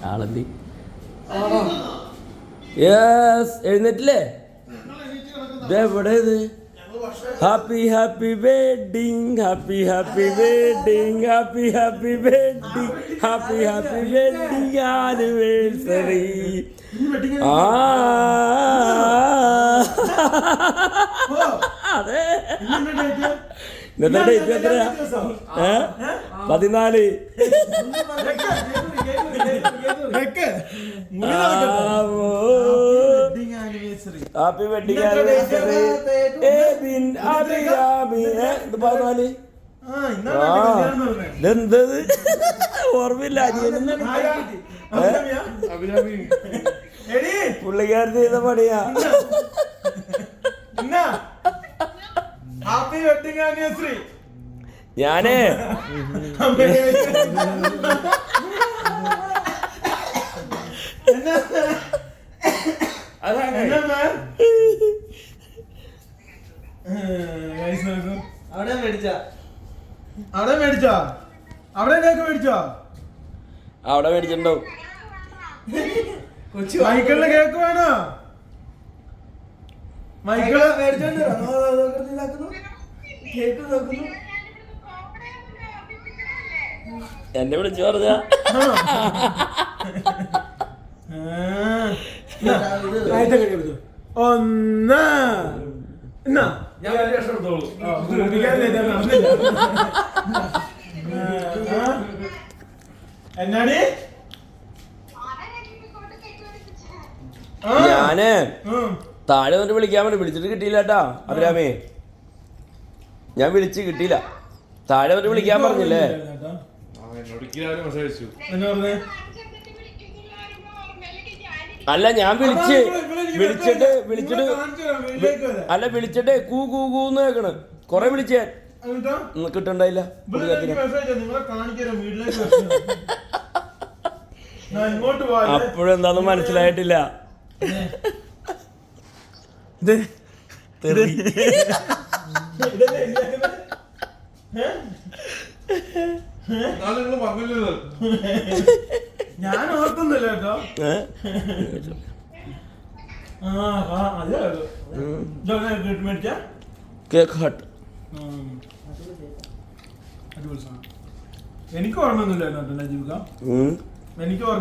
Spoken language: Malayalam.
ആളെന്തി യെസ് എഴുന്നേറ്റില്ലേ ഇതെവിടെ ഇത് happy happy wedding happy happy wedding happy happy wedding happy happy wedding anniversary അതെ ഇന്നത്തെ ഡേറ്റ് എത്രയാ 14 ഹാപ്പി വെഡിങ് ആനിവേഴ്സറി ഇതെന്തത് ഓർമ്മയില്ല പുള്ളിക്കാരൻ ചെയ്ത പണിയാ ഹാപ്പി വെഡിങ് ആനിവേഴ്സറി ഞാനേ അവിടെ മേടിച്ചോ അവിടെ കേക്ക് മേടിച്ചോ അവിടെ മേടിച്ചിട്ടുണ്ടാവും മൈക്കിളിന് കേക്ക് വേണോ മൈക്കിള് മേടിച്ചോണ്ട് കേക്ക് നോക്കുന്നു എന്നെ വിളിച്ചു പറഞ്ഞ ഒന്ന് എന്നാടി ഞാന് താഴെ വന്നിട്ട് വിളിക്കാൻ വേണ്ടി വിളിച്ചിട്ട് കിട്ടിയില്ല കേട്ടാ അഭിരാമേ ഞാൻ വിളിച്ച് കിട്ടിയില്ല താഴെ വന്നിട്ട് വിളിക്കാൻ പറഞ്ഞില്ലേ അല്ല ഞാൻ വിളിച്ചിട്ട് കൂ കൂന്ന് കേക്കണ് കൊറേ വിളിച്ചേ കിട്ടണ്ടായില്ല അപ്പോഴെന്താന്ന് മനസ്സിലായിട്ടില്ല ഞാൻ ഓർക്കുന്നില്ല കേട്ടോ കേക്ക് ഹട്ട് എനിക്ക് ഓർമ്മയൊന്നുമില്ല കേട്ടോ ജീവിക്ക എനിക്ക്